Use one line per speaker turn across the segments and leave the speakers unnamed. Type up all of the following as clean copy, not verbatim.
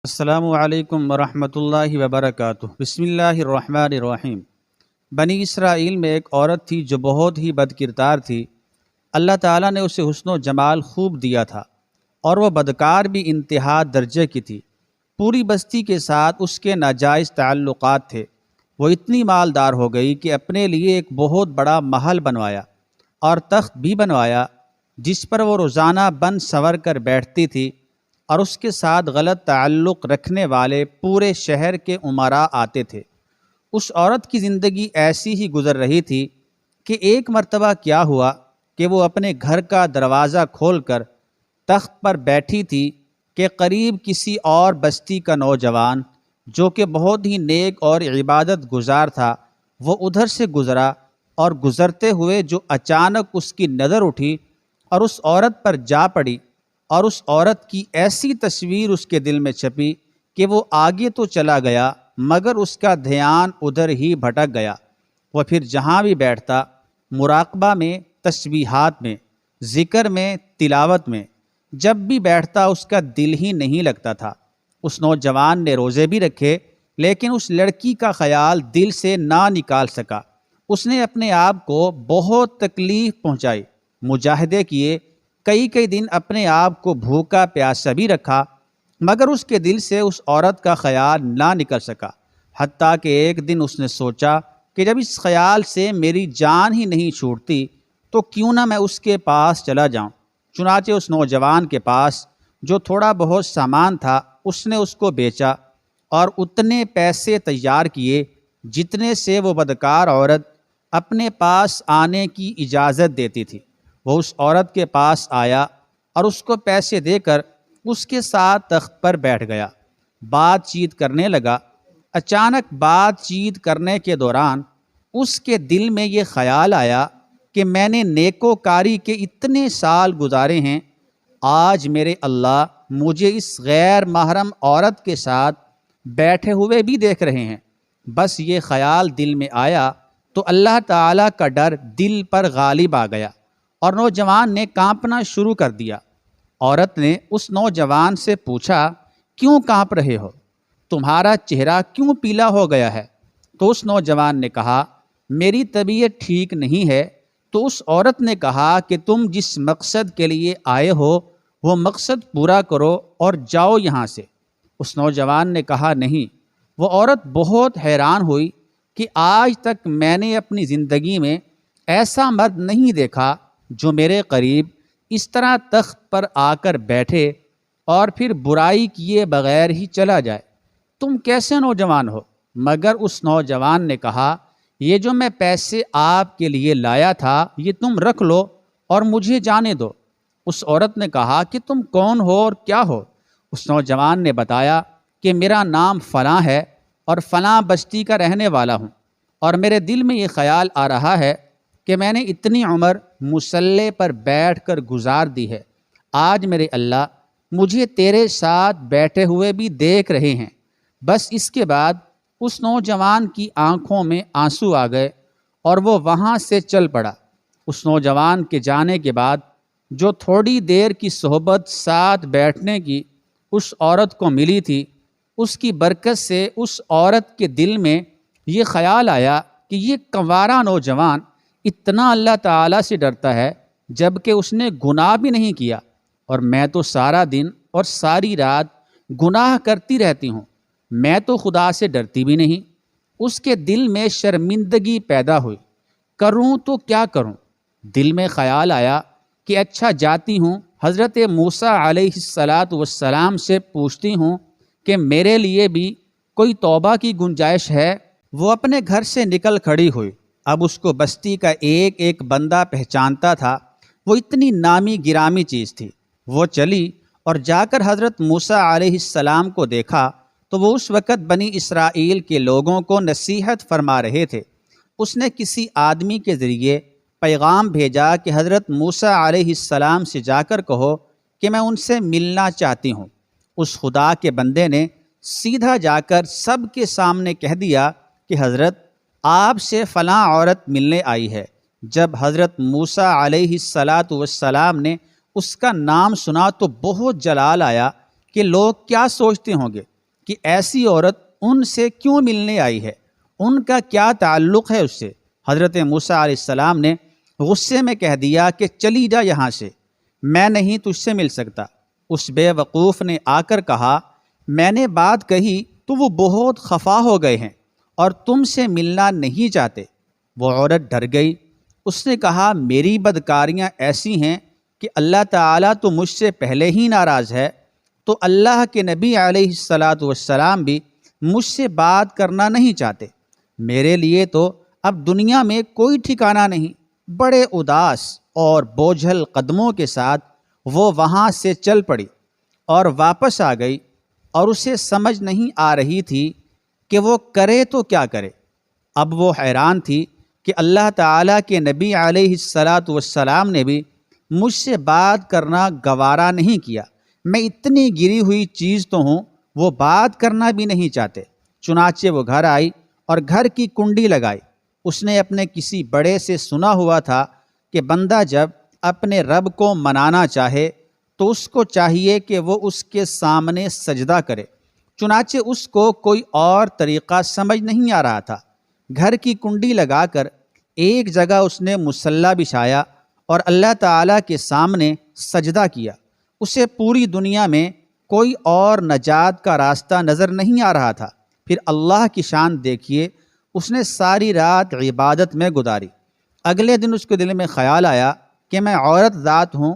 السلام علیکم ورحمۃ اللہ وبرکاتہ۔ بسم اللہ الرحمن الرحیم۔ بنی اسرائیل میں ایک عورت تھی جو بہت ہی بد کردار تھی۔ اللہ تعالیٰ نے اسے حسن و جمال خوب دیا تھا اور وہ بدکار بھی انتہا درجے کی تھی۔ پوری بستی کے ساتھ اس کے ناجائز تعلقات تھے۔ وہ اتنی مالدار ہو گئی کہ اپنے لیے ایک بہت بڑا محل بنوایا اور تخت بھی بنوایا جس پر وہ روزانہ بن سنور کر بیٹھتی تھی، اور اس کے ساتھ غلط تعلق رکھنے والے پورے شہر کے امراء آتے تھے۔ اس عورت کی زندگی ایسی ہی گزر رہی تھی کہ ایک مرتبہ کیا ہوا کہ وہ اپنے گھر کا دروازہ کھول کر تخت پر بیٹھی تھی کہ قریب کسی اور بستی کا نوجوان جو کہ بہت ہی نیک اور عبادت گزار تھا، وہ ادھر سے گزرا، اور گزرتے ہوئے جو اچانک اس کی نظر اٹھی اور اس عورت پر جا پڑی، اور اس عورت کی ایسی تصویر اس کے دل میں چھپی کہ وہ آگے تو چلا گیا مگر اس کا دھیان ادھر ہی بھٹک گیا۔ وہ پھر جہاں بھی بیٹھتا، مراقبہ میں، تسبیحات میں، ذکر میں، تلاوت میں، جب بھی بیٹھتا اس کا دل ہی نہیں لگتا تھا۔ اس نوجوان نے روزے بھی رکھے لیکن اس لڑکی کا خیال دل سے نہ نکال سکا۔ اس نے اپنے آپ کو بہت تکلیف پہنچائی، مجاہدے کیے، کئی دن اپنے آپ کو بھوکا پیاسا بھی رکھا، مگر اس کے دل سے اس عورت کا خیال نہ نکل سکا۔ حتیٰ کہ ایک دن اس نے سوچا کہ جب اس خیال سے میری جان ہی نہیں چھوٹتی تو کیوں نہ میں اس کے پاس چلا جاؤں۔ چنانچہ اس نوجوان کے پاس جو تھوڑا بہت سامان تھا اس نے اس کو بیچا اور اتنے پیسے تیار کیے جتنے سے وہ بدکار عورت اپنے پاس آنے کی اجازت دیتی تھی۔ وہ اس عورت کے پاس آیا اور اس کو پیسے دے کر اس کے ساتھ تخت پر بیٹھ گیا، بات چیت کرنے لگا۔ اچانک بات چیت کرنے کے دوران اس کے دل میں یہ خیال آیا کہ میں نے نیکوکاری کے اتنے سال گزارے ہیں، آج میرے اللہ مجھے اس غیر محرم عورت کے ساتھ بیٹھے ہوئے بھی دیکھ رہے ہیں۔ بس یہ خیال دل میں آیا تو اللہ تعالیٰ کا ڈر دل پر غالب آ گیا اور نوجوان نے کانپنا شروع کر دیا۔ عورت نے اس نوجوان سے پوچھا، کیوں کانپ رہے ہو؟ تمہارا چہرہ کیوں پیلا ہو گیا ہے؟ تو اس نوجوان نے کہا، میری طبیعت ٹھیک نہیں ہے۔ تو اس عورت نے کہا کہ تم جس مقصد کے لیے آئے ہو وہ مقصد پورا کرو اور جاؤ یہاں سے۔ اس نوجوان نے کہا، نہیں۔ وہ عورت بہت حیران ہوئی کہ آج تک میں نے اپنی زندگی میں ایسا مرد نہیں دیکھا جو میرے قریب اس طرح تخت پر آ کر بیٹھے اور پھر برائی کیے بغیر ہی چلا جائے۔ تم کیسے نوجوان ہو؟ مگر اس نوجوان نے کہا، یہ جو میں پیسے آپ کے لیے لایا تھا یہ تم رکھ لو اور مجھے جانے دو۔ اس عورت نے کہا کہ تم کون ہو اور کیا ہو؟ اس نوجوان نے بتایا کہ میرا نام فلاں ہے اور فلاں بستی کا رہنے والا ہوں، اور میرے دل میں یہ خیال آ رہا ہے کہ میں نے اتنی عمر مصلی پر بیٹھ کر گزار دی ہے، آج میرے اللہ مجھے تیرے ساتھ بیٹھے ہوئے بھی دیکھ رہے ہیں۔ بس اس کے بعد اس نوجوان کی آنکھوں میں آنسو آ گئے اور وہ وہاں سے چل پڑا۔ اس نوجوان کے جانے کے بعد جو تھوڑی دیر کی صحبت ساتھ بیٹھنے کی اس عورت کو ملی تھی، اس کی برکت سے اس عورت کے دل میں یہ خیال آیا کہ یہ کنوارا نوجوان اتنا اللہ تعالیٰ سے ڈرتا ہے جب کہ اس نے گناہ بھی نہیں کیا، اور میں تو سارا دن اور ساری رات گناہ کرتی رہتی ہوں، میں تو خدا سے ڈرتی بھی نہیں۔ اس کے دل میں شرمندگی پیدا ہوئی، کروں تو کیا کروں؟ دل میں خیال آیا کہ اچھا جاتی ہوں، حضرت موسیٰ علیہ السلام سے پوچھتی ہوں کہ میرے لیے بھی کوئی توبہ کی گنجائش ہے۔ وہ اپنے گھر سے نکل کھڑی ہوئی۔ اب اس کو بستی کا ایک بندہ پہچانتا تھا، وہ اتنی نامی گرامی چیز تھی۔ وہ چلی اور جا کر حضرت موسیٰ علیہ السلام کو دیکھا تو وہ اس وقت بنی اسرائیل کے لوگوں کو نصیحت فرما رہے تھے۔ اس نے کسی آدمی کے ذریعے پیغام بھیجا کہ حضرت موسیٰ علیہ السلام سے جا کر کہو کہ میں ان سے ملنا چاہتی ہوں۔ اس خدا کے بندے نے سیدھا جا کر سب کے سامنے کہہ دیا کہ حضرت آپ سے فلاں عورت ملنے آئی ہے۔ جب حضرت موسیٰ علیہ السلام نے اس کا نام سنا تو بہت جلال آیا کہ لوگ کیا سوچتے ہوں گے، کہ ایسی عورت ان سے کیوں ملنے آئی ہے، ان کا کیا تعلق ہے اس سے۔ حضرت موسیٰ علیہ السلام نے غصے میں کہہ دیا کہ چلی جا یہاں سے، میں نہیں تجھ سے مل سکتا۔ اس بے وقوف نے آ کر کہا میں نے بات کہی تو وہ بہت خفا ہو گئے ہیں اور تم سے ملنا نہیں چاہتے۔ وہ عورت ڈر گئی، اس نے کہا میری بدکاریاں ایسی ہیں کہ اللہ تعالیٰ تو مجھ سے پہلے ہی ناراض ہے، تو اللہ کے نبی علیہ الصلاۃ والسلام بھی مجھ سے بات کرنا نہیں چاہتے۔ میرے لیے تو اب دنیا میں کوئی ٹھکانہ نہیں۔ بڑے اداس اور بوجھل قدموں کے ساتھ وہ وہاں سے چل پڑی اور واپس آ گئی، اور اسے سمجھ نہیں آ رہی تھی کہ وہ کرے تو کیا کرے۔ اب وہ حیران تھی کہ اللہ تعالیٰ کے نبی علیہ الصلاۃ والسلام نے بھی مجھ سے بات کرنا گوارا نہیں کیا، میں اتنی گری ہوئی چیز تو ہوں، وہ بات کرنا بھی نہیں چاہتے۔ چنانچہ وہ گھر آئی اور گھر کی کنڈی لگائی۔ اس نے اپنے کسی بڑے سے سنا ہوا تھا کہ بندہ جب اپنے رب کو منانا چاہے تو اس کو چاہیے کہ وہ اس کے سامنے سجدہ کرے۔ چنانچہ اس کو کوئی اور طریقہ سمجھ نہیں آ رہا تھا۔ گھر کی کنڈی لگا کر ایک جگہ اس نے مصلی بچھایا اور اللہ تعالیٰ کے سامنے سجدہ کیا۔ اسے پوری دنیا میں کوئی اور نجات کا راستہ نظر نہیں آ رہا تھا۔ پھر اللہ کی شان دیکھیے، اس نے ساری رات عبادت میں گزاری۔ اگلے دن اس کے دل میں خیال آیا کہ میں عورت ذات ہوں،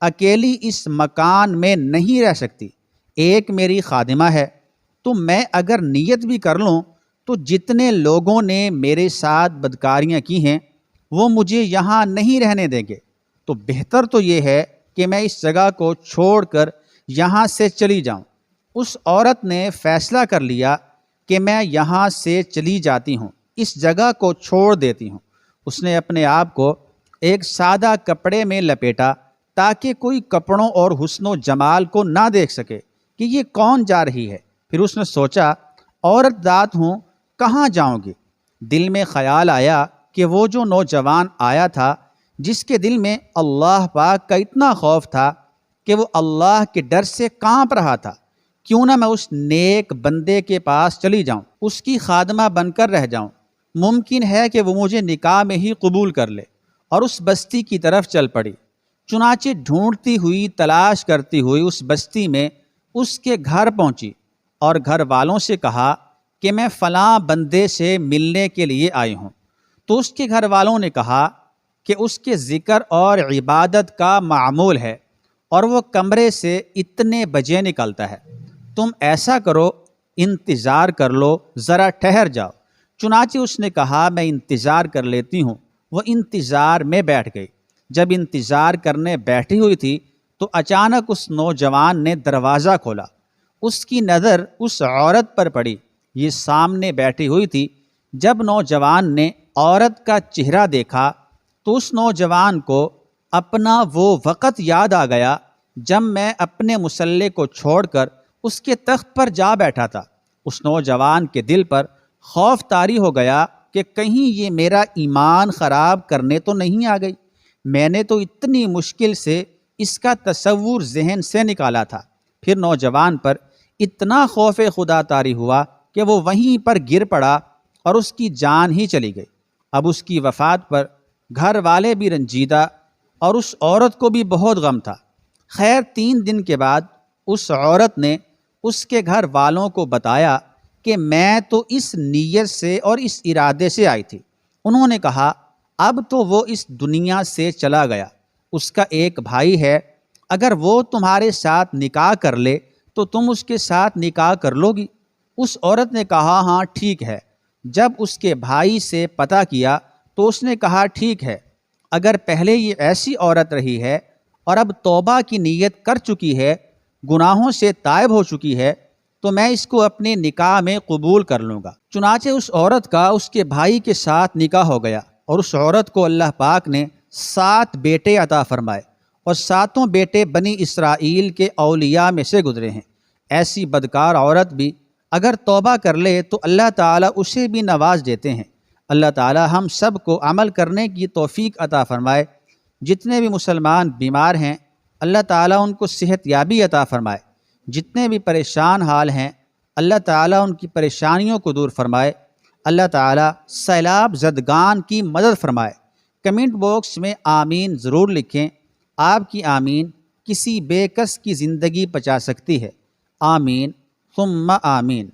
اکیلی اس مکان میں نہیں رہ سکتی، ایک میری خادمہ ہے، تو میں اگر نیت بھی کر لوں تو جتنے لوگوں نے میرے ساتھ بدکاریاں کی ہیں وہ مجھے یہاں نہیں رہنے دیں گے، تو بہتر تو یہ ہے کہ میں اس جگہ کو چھوڑ کر یہاں سے چلی جاؤں۔ اس عورت نے فیصلہ کر لیا کہ میں یہاں سے چلی جاتی ہوں، اس جگہ کو چھوڑ دیتی ہوں۔ اس نے اپنے آپ کو ایک سادہ کپڑے میں لپیٹا تاکہ کوئی کپڑوں اور حسن و جمال کو نہ دیکھ سکے کہ یہ کون جا رہی ہے۔ پھر اس نے سوچا عورت ذات ہوں، کہاں جاؤں گی؟ دل میں خیال آیا کہ وہ جو نوجوان آیا تھا جس کے دل میں اللہ پاک کا اتنا خوف تھا کہ وہ اللہ کے ڈر سے کانپ رہا تھا، کیوں نہ میں اس نیک بندے کے پاس چلی جاؤں، اس کی خادمہ بن کر رہ جاؤں، ممکن ہے کہ وہ مجھے نکاح میں ہی قبول کر لے۔ اور اس بستی کی طرف چل پڑی۔ چنانچہ ڈھونڈتی ہوئی، تلاش کرتی ہوئی اس بستی میں اس کے گھر پہنچی اور گھر والوں سے کہا کہ میں فلاں بندے سے ملنے کے لیے آئی ہوں۔ تو اس کے گھر والوں نے کہا کہ اس کے ذکر اور عبادت کا معمول ہے اور وہ کمرے سے اتنے بجے نکلتا ہے، تم ایسا کرو انتظار کر لو، ذرا ٹھہر جاؤ۔ چنانچہ اس نے کہا میں انتظار کر لیتی ہوں۔ وہ انتظار میں بیٹھ گئی۔ جب انتظار کرنے بیٹھی ہوئی تھی تو اچانک اس نوجوان نے دروازہ کھولا۔ اس کی نظر اس عورت پر پڑی، یہ سامنے بیٹھی ہوئی تھی۔ جب نوجوان نے عورت کا چہرہ دیکھا تو اس نوجوان کو اپنا وہ وقت یاد آ گیا جب میں اپنے مصلی کو چھوڑ کر اس کے تخت پر جا بیٹھا تھا۔ اس نوجوان کے دل پر خوف طاری ہو گیا کہ کہیں یہ میرا ایمان خراب کرنے تو نہیں آ گئی۔ میں نے تو اتنی مشکل سے اس کا تصور ذہن سے نکالا تھا۔ پھر نوجوان پر اتنا خوف خدا طاری ہوا کہ وہ وہیں پر گر پڑا اور اس کی جان ہی چلی گئی۔ اب اس کی وفات پر گھر والے بھی رنجیدہ اور اس عورت کو بھی بہت غم تھا۔ خیر 3 دن کے بعد اس عورت نے اس کے گھر والوں کو بتایا کہ میں تو اس نیت سے اور اس ارادے سے آئی تھی۔ انہوں نے کہا اب تو وہ اس دنیا سے چلا گیا، اس کا ایک بھائی ہے، اگر وہ تمہارے ساتھ نکاح کر لے تو تم اس کے ساتھ نکاح کر لو گی؟ اس عورت نے کہا ہاں ٹھیک ہے۔ جب اس کے بھائی سے پتہ کیا تو اس نے کہا ٹھیک ہے، اگر پہلے یہ ایسی عورت رہی ہے اور اب توبہ کی نیت کر چکی ہے، گناہوں سے تائب ہو چکی ہے، تو میں اس کو اپنے نکاح میں قبول کر لوں گا۔ چنانچہ اس عورت کا اس کے بھائی کے ساتھ نکاح ہو گیا اور اس عورت کو اللہ پاک نے 7 بیٹے عطا فرمائے اور 7 بیٹے بنی اسرائیل کے اولیاء میں سے گزرے ہیں۔ ایسی بدکار عورت بھی اگر توبہ کر لے تو اللہ تعالیٰ اسے بھی نواز دیتے ہیں۔ اللہ تعالیٰ ہم سب کو عمل کرنے کی توفیق عطا فرمائے۔ جتنے بھی مسلمان بیمار ہیں اللہ تعالیٰ ان کو صحت یابی عطا فرمائے، جتنے بھی پریشان حال ہیں اللہ تعالیٰ ان کی پریشانیوں کو دور فرمائے، اللہ تعالیٰ سیلاب زدگان کی مدد فرمائے۔ کمنٹ باکس میں آمین ضرور لکھیں، آپ کی آمین کسی بے کس کی زندگی بچا سکتی ہے۔ آمین ثم آمین۔